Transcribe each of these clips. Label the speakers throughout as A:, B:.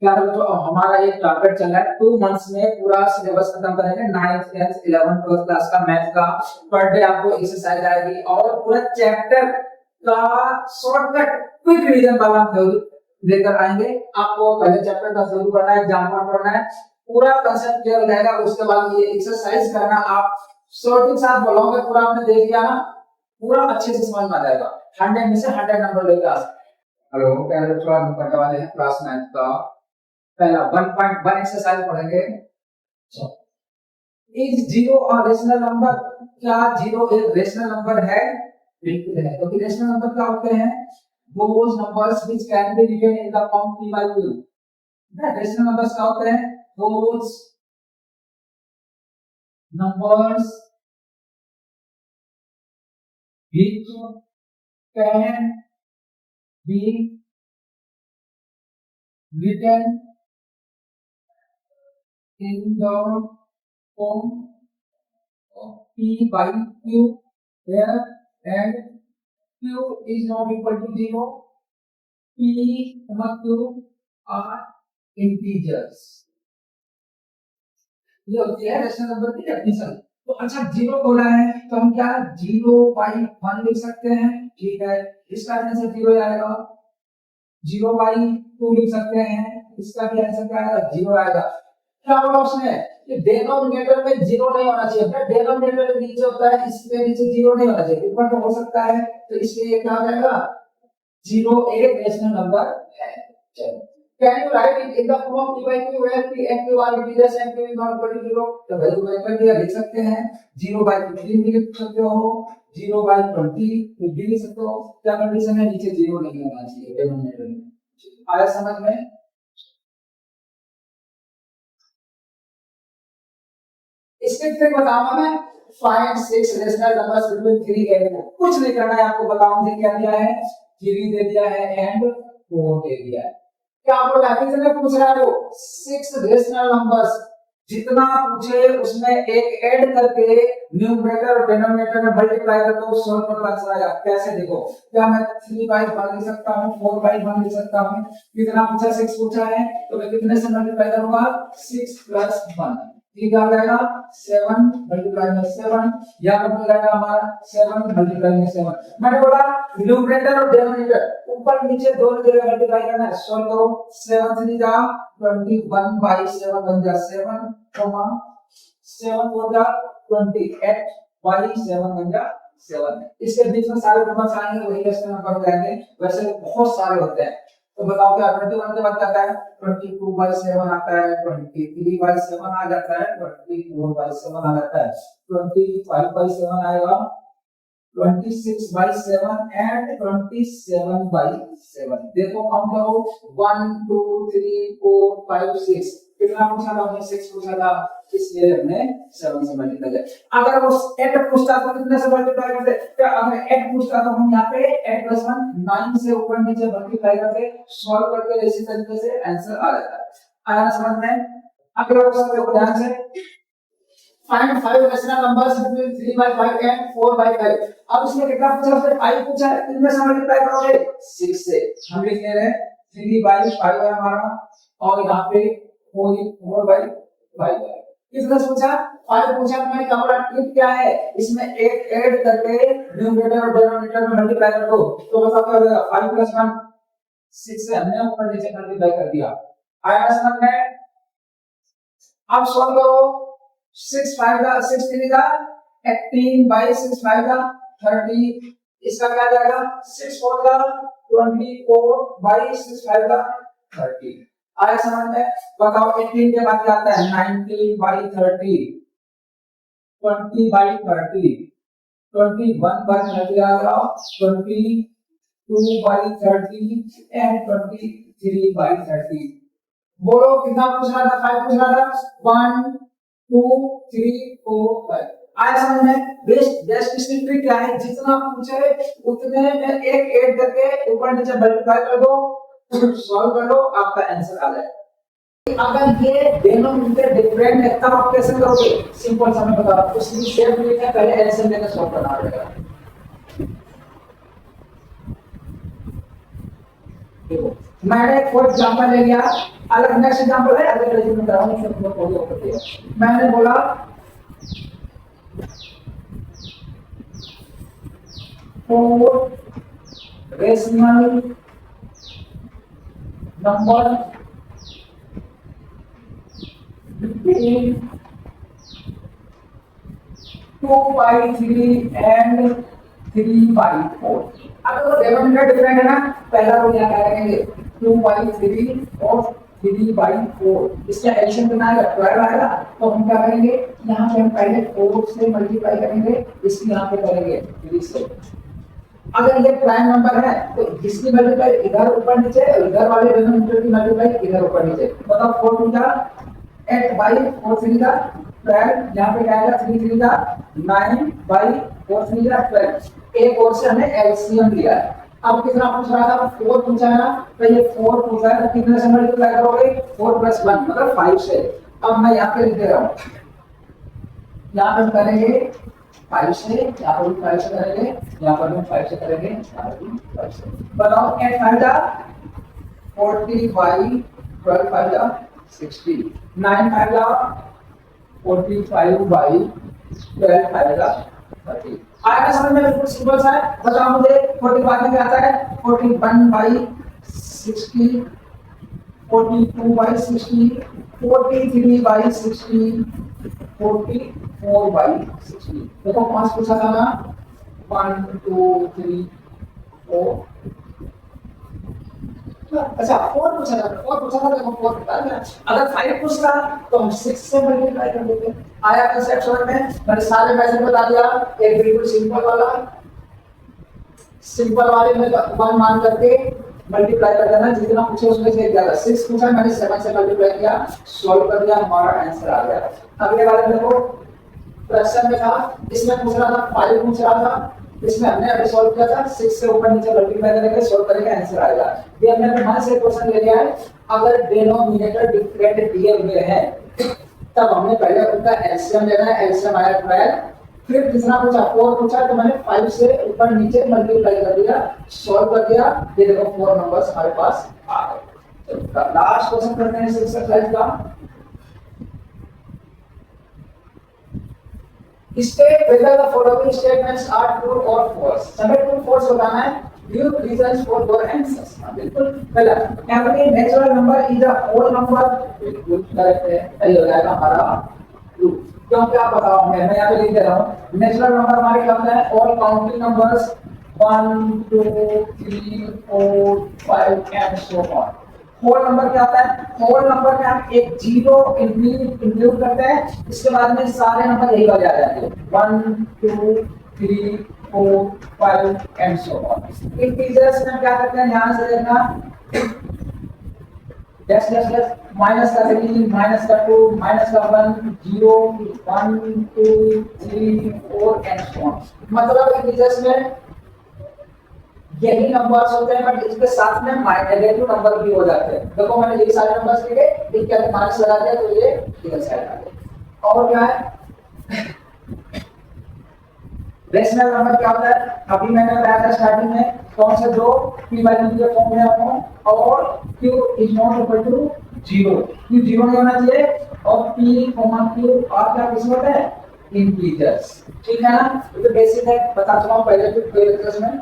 A: क्या बच्चों हमारा ये टारगेट चल रहा है 2 मंथ्स में पूरा सिलेबस खत्म करेंगे 9th 10th 11th 12th class का मैथ का पर डे आपको एक्सरसाइज आएगी और पूरा चैप्टर का शॉर्टकट क्विक रिवीजन वाला थ्योरी लेकर आएंगे। आपको पहले चैप्टर का शुरू करना है, एग्जाम्पल पढ़ना है, पूरा कांसेप्ट क्लियर हो जाएगा। उसके बाद ये एक्सरसाइज करना, आप शॉर्ट के साथ बोलोगे पूरा आपने देख लिया ना, पूरा अच्छे से समझ में आ जाएगा। 100 में से 100 नंबर लेकर आ सकते। हेलो पहले बच्चों हम पढ़ने वाले हैं क्लास 9 का पहला 1.1 एक्सरसाइज पढ़ेंगे। Is zero a rational number? क्या जीरो एक रेशनल नंबर है? बिल्कुल है। तो रेशनल नंबर क्या होते हैं? Those numbers which can be written in the form p by q। Rational numbers क्या होते हैं? Those numbers which can be written in the form of p by q here and q is not equal to 0, p and q are integers। ये होती है rational number की definition. तो अच्छा zero बोला है तो हम क्या 0/1 लिख सकते हैं, ठीक है, इसका आंसर जीरो आएगा। 0/2 लिख सकते हैं, इसका भी आंसर क्या आएगा? जीरो आएगा। क्या बोला उसने कि डिनोमिनेटर में जीरो नहीं होना चाहिए, अपना डिनोमिनेटर के नीचे होता है, इसके नीचे जीरो नहीं होना चाहिए, ऊपर तो हो सकता है, तो इसलिए क्या हो जाएगा? जीरो एक रेशनल नंबर है। चलो can you right it in the form p by q where p and q are integers and q is not equal to 0? तो वैल्यू कर दिया, लिख सकते हैं 0/15 भी लिख सकते हो, 0/20 भी लिख सकते हो। क्या कंडीशन है? नीचे जीरो नहीं होना चाहिए डिनोमिनेटर में। आया समझ में? इसके ट्रिक बताऊंगा मैं। Find 6 rational numbers between 3 and 4। कुछ नहीं करना है आपको, बताऊंगा क्या दिया है, 3 दे दिया है एंड 4 दे दिया है। क्या आपको डेफिनेशन में पूछ रहा है वो 6 रेशनल नंबर्स, जितना पूछे उसमें एक ऐड करके न्यूमरेटर और डिनोमिनेटर में मल्टीप्लाई कर दो, सॉल्व कर आंसर आएगा। कैसे देखो, क्या मैं 3/1 लिख सकता हूं, 4/1 लिख सकता हूं? कितना पूछा? 6 पूछा है, तो मैं कितने से मल्टीप्लाई करूंगा? 6 + 1, ठीक आ जाएगा 7 × 7, या हो जाएगा हमारा 7 × 7। मैंने बोला न्यूमरेटर और डिनोमिनेटर ऊपर नीचे दोनों जगह मल्टीप्लाई करना है। सॉल्व करो, 7 3 जा 21/7 बन जा 7, 7 4 जा 28/7 बन जा 7। इसके बीच में सारे नंबर आएंगे, वही रेशनल नंबर हो जाएंगे। वैसे बहुत सारे होते हैं, तो बताओ क्या 21 के बाद क्या आता है? 22/7 आता है, 23/7 आ जाता है, 24/7 आ जाता है, 25/7 आएगा, 26/7 एंड 27/7। देखो काउंट करो 1 2 3 4 5 6। कितना पूछा था? हमने 6 पूछा था, इसलिए हमने 7 से मल्टीप्लाई किया। अगर वो 8 पूछता तो कितने से मल्टीप्लाई करते? क्या अगर 8 पूछता तो हम यहाँ पे 8 + 1 9 से ऊपर नीचे मल्टीप्लाई करके सॉल्व करके इसी तरीके से आंसर आ जाता है। आया समझ में? अगला क्वेश्चन देखो ध्यान से। Find 5 rational numbers between 3/5 and 4/5। अब इसमें कितना पूछा? 5 पूछा है, कितने से मल्टीप्लाई करोगे? 6 से। हम लिख ले रहे हैं 3/5 है हमारा, और यहाँ पे 4/5 है। कितना पूछा? 5 पूछा। तो मैंने कहा ट्रिक क्या है, इसमें एक ऐड करके न्यूमरेटर और डिनोमिनेटर में मल्टीप्लाई कर दो, तो बताओ क्या हो जाएगा? 5 + 1 6 से हमने ऊपर नीचे मल्टीप्लाई कर दिया। आया समझ में? अब सॉल्व करो, 6 5 का 6 3 का 18/6 5 का 30। इसका क्या जाएगा? 6 4 का 24/6 5 का 30। आया समझ में? बताओ 18 के बाद क्या आता है? 19/30, 20/30, 21/30 आ गया, 22/30 एंड 23/30। बोलो कितना पूछ रहा था? 5 पूछ रहा था। 1 2 3 4 5। आया समझ में? बेस्ट इसकी ट्रिक क्या है? जितना पूछे उतने में एक ऐड करके ऊपर नीचे मल्टीप्लाई कर दो, सॉल्व कर लो, आपका आंसर आ जाएगा। अगर ये डिनोमिनेटर डिफरेंट है तब आप कैसे करोगे? सिंपल सा मैं बता रहा हूं, उसकी शेप लिखा है, पहले ऐसे लेकर सॉल्व करना पड़ेगा। देखो मैंने फॉर एग्जांपल ले लिया, अलग नेक्स्ट एग्जांपल है, अलग तरीके में कराऊंगा, फिर तुम फॉलो करते हो। मैंने बोला four rational number between 2/3 and 3/4। अब तो डिनोमिनेटर डिफरेंट है ना, पहला तो यहाँ क्या करेंगे 2/3 और 3/4, इसका एडिशन कितना आएगा 12 आएगा, तो हम क्या करेंगे यहाँ पे हम पहले 4 से मल्टीप्लाई करेंगे, इसकी यहाँ पे करेंगे 3 से। अगर ये प्राइम नंबर है तो इसकी मल्टीप्लाई इधर ऊपर नीचे, इधर वाले डिनोमिनेटर की मल्टीप्लाई इधर ऊपर नीचे, मतलब 4 टू का 8/4 3 का 12, यहाँ पे क्या आएगा 3 3 का 9/4 3 का 12। एक और से हमने एलसीएम लिया है। अब कितना पूछ रहा था, 4 पूछा है ना, तो ये 4 पूछा है, कितने से मल्टीप्लाई करोगे 4 + 1 मतलब 5 से। अब मैं यहाँ पे लिख दे रहा हूँ, यहाँ पे करेंगे 5 से, यहाँ पर भी 5 से करेंगे, यहाँ पर भी 5 से करेंगे, यहाँ पर भी 5 से। बताओ 8 5 जा 40/12 5 जा 60, 9 5 जा 45/12 5 जा 30। आया समझ में, बिल्कुल सिंपल सा है। बताओ मुझे 45 में क्या आता है, 41/60, 42/60, 43/60, 44/60। देखो 5 पूछा था ना, 1 2 3 4, अच्छा 4 पूछा था, 4 पूछा था, देखो 4 बता दिया। अगर 5 पूछता तो हम 6 से मल्टीप्लाई कर देते। आया कंसेप्ट समझ में, मैंने सारे मेथड बता दिया। एक बिल्कुल सिंपल वाला, सिंपल वाले में 1 मान करके मल्टीप्लाई कर देना, जितना पूछे उसमें से ज्यादा। 6 पूछा, मैंने 7 से मल्टीप्लाई किया, सॉल्व कर दिया, हमारा आंसर आ गया। अगले वाले में देखो, प्रश्न में था, इसमें पूछ रहा था 5 पूछ रहा था, इसमें हमने अभी सॉल्व किया था, 6 से ऊपर नीचे मल्टीप्लाई करेंगे, सॉल्व करेंगे, आंसर आएगा। ये हमने मान से क्वेश्चन ले लिया है, अगर डिनोमिनेटर डिफरेंट दिए हुए हैं तब हमने पहले उनका एलसीएम लेना है, एलसीएम आया 12, फिर तीसरा पूछा 4 पूछा, तो मैंने 5 से ऊपर नीचे मल्टीप्लाई कर दिया, सॉल्व कर दिया, ये देखो 4 नंबर्स हमारे पास आ गए। तो लास्ट क्वेश्चन करते हैं इस एक्सरसाइज का। State whether the following statements are true or false। हमें true false बताना है, give reasons for your answers। बिल्कुल पहला, every natural number is a whole number, बिल्कुल करेक्ट है, सही हो जाएगा हमारा true। क्योंकि आप बताओ, मैं यहाँ पे लिख दे रहा हूँ, नेचुरल नंबर हमारे क्या होता है, all counting numbers 1 2 3 4 5 and so on. Whole number क्या होता है, होल नंबर में हम एक जीरो इंक्लूड करते हैं, इसके बाद में सारे नंबर यही वाले आ जाते हैं, 1 2 3 4 5 एंड सो ऑन। इंटीजर्स में क्या करते हैं, ध्यान से देखना, यस यस यस, माइनस का 3 माइनस का 2 माइनस का 1 0 1 2 3 4 एंड सो ऑन। मतलब इंटीजर्स में यही नंबर्स होते हैं, बट इसके साथ में नेगेटिव नंबर भी हो जाते हैं। देखो मैंने ये सारे नंबर्स लिखे, एक क्या माइनस लगा दिया तो ये इधर साइड आ गया। और क्या है, रेशनल नंबर क्या होता है, अभी मैंने बताया था स्टार्टिंग में, कौन से दो p by q के फॉर्म में आपको, और q is not equal to 0, q 0 नहीं होना चाहिए, और p, q और क्या किस होता है, इंटीजर्स। ठीक है ना, तो बेसिक है, बता चुका हूं पहले भी लेक्चर्स में।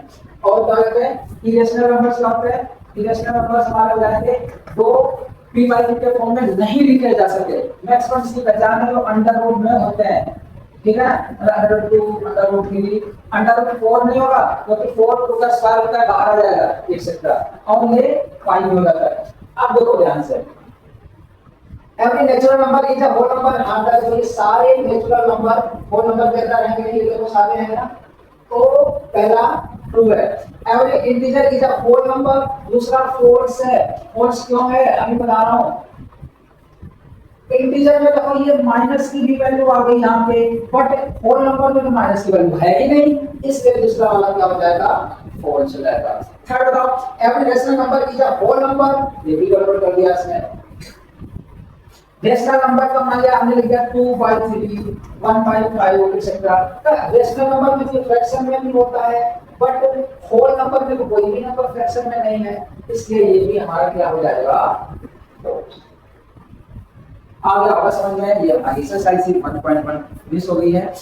A: और क्या होते हैं, इरेशनल नंबर्स क्या होते हैं, इरेशनल नंबर्स हमारे हो जाएंगे दो p by q के फॉर्म में नहीं लिखे जा सकते। मैक्सिमम इसकी पहचान है, जो अंडर रूट में होते हैं, ठीक है, √2 √3 √4 नहीं होगा, क्योंकि 4 का स्क्वायर होता है, बाहर आ जाएगा एक्सेट्रा, और ये 5 हो जाता है। अब देखो ध्यान से, every natural number is a whole number, under जो ये सारे नेचुरल नंबर होल नंबर के अंदर रहेंगे, ये देखो सारे हैं ना, तो पहला ट्रू है। Every integer is a whole number, दूसरा फॉल्स है। फॉल्स क्यों है, अभी बता रहा हूं। इंटीजर में देखो ये माइनस की भी वैल्यू आ गई यहाँ पे, बट होल नंबर में तो माइनस की वैल्यू है ही नहीं, इसलिए दूसरा वाला क्या हो जाएगा, फॉल्स हो जाएगा। थर्ड बताओ, every rational number is a whole number, ये भी गड़बड़ कर दिया इसने। रेशनल नंबर का मान लिया हमने लिख दिया 2/3 1/5 एक्सेट्रा। रेशनल नंबर में फ्रैक्शन में भी होता है, बट होल नंबर में तो कोई भी नंबर फ्रैक्शन में नहीं है, इसलिए ये भी हमारा क्या हो जाएगा, आ गया होगा समझ में। ये एक्सरसाइज 1.1 मिस हो गई है।